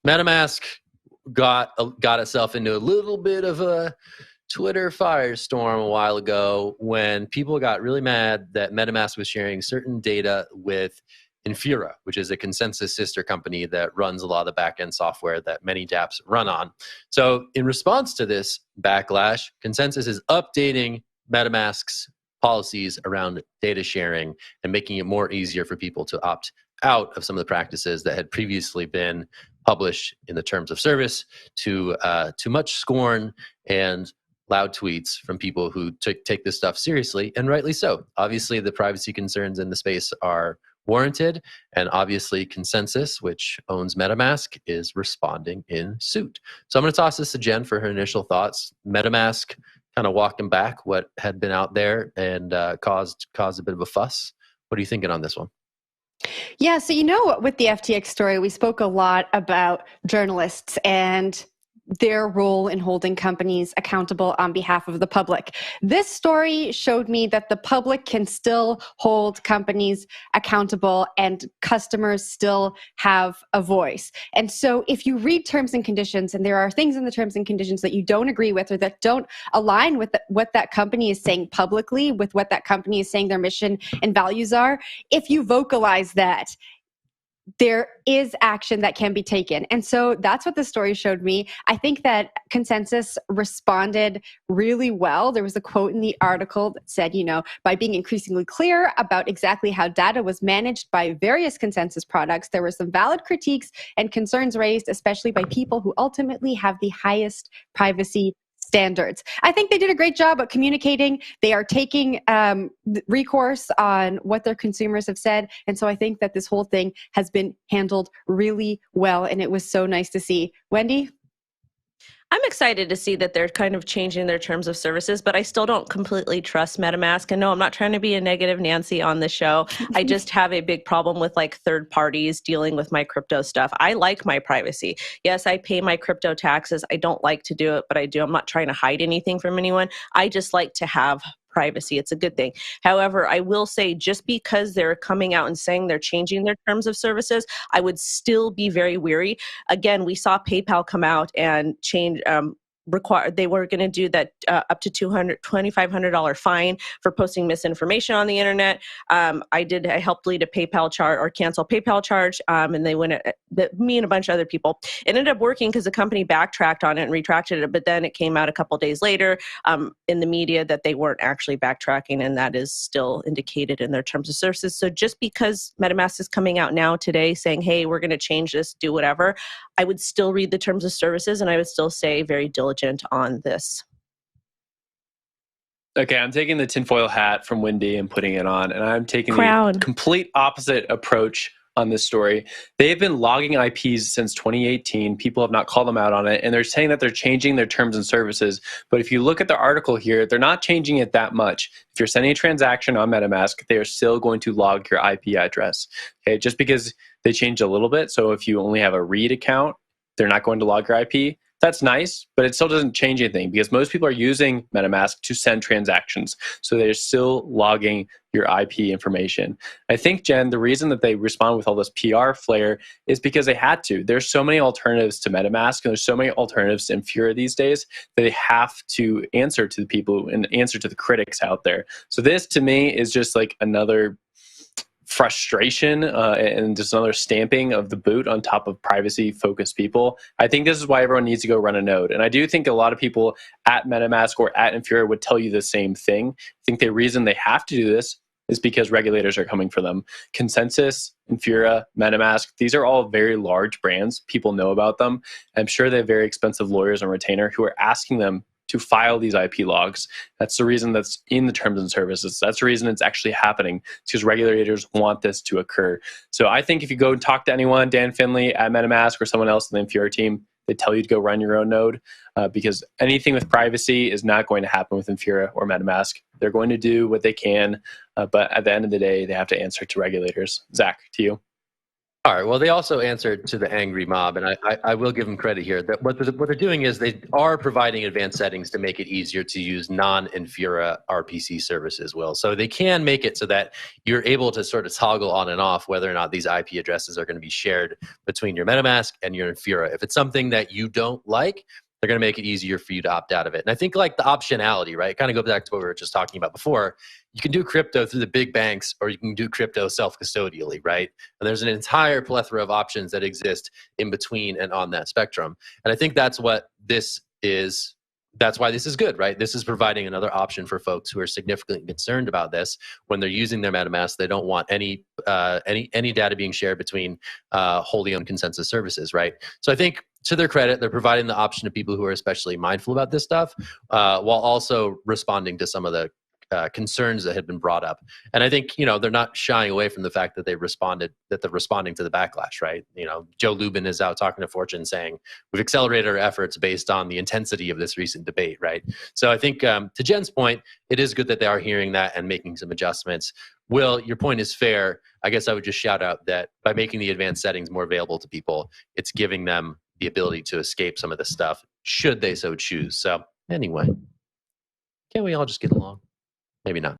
MetaMask got itself into a little bit of a Twitter firestorm a while ago when people got really mad that MetaMask was sharing certain data with Infura, which is a ConsenSys sister company that runs a lot of the backend software that many dApps run on. So in response to this backlash, ConsenSys is updating MetaMask's policies around data sharing and making it more easier for people to opt out of some of the practices that had previously been published in the terms of service to much scorn and loud tweets from people who take this stuff seriously, and rightly so. Obviously, the privacy concerns in the space are warranted, and obviously ConsenSys, which owns MetaMask, is responding in suit. So I'm going to toss this to Jen for her initial thoughts. MetaMask kind of walking back what had been out there and caused a bit of a fuss. What are you thinking on this one? Yeah, so with the FTX story, we spoke a lot about journalists and their role in holding companies accountable on behalf of the public. This story showed me that the public can still hold companies accountable and customers still have a voice. And so if you read terms and conditions and there are things in the terms and conditions that you don't agree with or that don't align with what that company is saying publicly, with what that company is saying their mission and values are, if you vocalize that, there is action that can be taken. And so that's what the story showed me. I think that ConsenSys responded really well. There was a quote in the article that said, by being increasingly clear about exactly how data was managed by various ConsenSys products, there were some valid critiques and concerns raised, especially by people who ultimately have the highest privacy standards. I think they did a great job at communicating. They are taking recourse on what their consumers have said. And so I think that this whole thing has been handled really well. And it was so nice to see. Wendy? I'm excited to see that they're kind of changing their terms of services, but I still don't completely trust MetaMask. And no, I'm not trying to be a negative Nancy on the show. I just have a big problem with third parties dealing with my crypto stuff. I like my privacy. Yes, I pay my crypto taxes. I don't like to do it, but I do. I'm not trying to hide anything from anyone. I just like to have privacy. It's a good thing. However, I will say just because they're coming out and saying they're changing their terms of services, I would still be very weary. Again, we saw PayPal come out and change, they were going to do that up to $2,500 fine for posting misinformation on the internet. I helped lead a PayPal charge or cancel PayPal charge, and they went. Me and a bunch of other people. It ended up working because the company backtracked on it and retracted it. But then it came out a couple days later in the media that they weren't actually backtracking, and that is still indicated in their terms of services. So just because MetaMask is coming out now today saying, "Hey, we're going to change this, do whatever," I would still read the terms of services, and I would still say very diligent on this. Okay, I'm taking the tinfoil hat from Wendy and putting it on, and I'm taking Crown. the complete opposite approach on this story. They've been logging IPs since 2018. People have not called them out on it, and they're saying that they're changing their terms and services. But if you look at the article here, they're not changing it that much. If you're sending a transaction on MetaMask, they are still going to log your IP address. Okay, just because they changed a little bit. So if you only have a read account, they're not going to log your IP. That's nice, but it still doesn't change anything because most people are using MetaMask to send transactions. So they're still logging your IP information. I think, Jen, the reason that they respond with all this PR flair is because they had to. There's so many alternatives to MetaMask and there's so many alternatives to Infura these days that they have to answer to the people and answer to the critics out there. So this, to me, is just like another frustration and just another stamping of the boot on top of privacy-focused people. I think this is why everyone needs to go run a node. And I do think a lot of people at MetaMask or at Infura would tell you the same thing. I think the reason they have to do this is because regulators are coming for them. ConsenSys, Infura, MetaMask, these are all very large brands. People know about them. I'm sure they have very expensive lawyers and retainer who are asking them to file these IP logs. That's the reason that's in the terms and services. That's the reason it's actually happening. It's because regulators want this to occur. So I think if you go and talk to anyone, Dan Finley at MetaMask or someone else in the Infura team, they tell you to go run your own node because anything with privacy is not going to happen with Infura or MetaMask. They're going to do what they can, but at the end of the day, they have to answer to regulators. Zach, to you. All right. Well, they also answered to the angry mob, and I will give them credit here. That what they're doing is they are providing advanced settings to make it easier to use non-Infura RPC services. Will, so they can make it so that you're able to sort of toggle on and off whether or not these IP addresses are going to be shared between your MetaMask and your Infura. If it's something that you don't like, they're going to make it easier for you to opt out of it. And I think like the optionality, right? Kind of go back to what we were just talking about before. You can do crypto through the big banks, or you can do crypto self-custodially, right? And there's an entire plethora of options that exist in between and on that spectrum. And I think that's what this is. That's why this is good, right? This is providing another option for folks who are significantly concerned about this when they're using their MetaMask. They don't want any data being shared between wholly owned ConsenSys services, right? So I think, to their credit, they're providing the option to people who are especially mindful about this stuff, while also responding to some of the concerns that had been brought up. And I think, they're not shying away from the fact that they're responding to the backlash, right? Joe Lubin is out talking to Fortune saying, we've accelerated our efforts based on the intensity of this recent debate, right? So I think, to Jen's point, it is good that they are hearing that and making some adjustments. Will, your point is fair. I guess I would just shout out that by making the advanced settings more available to people, it's giving them the ability to escape some of this stuff, should they so choose. So anyway, can't we all just get along? Maybe not.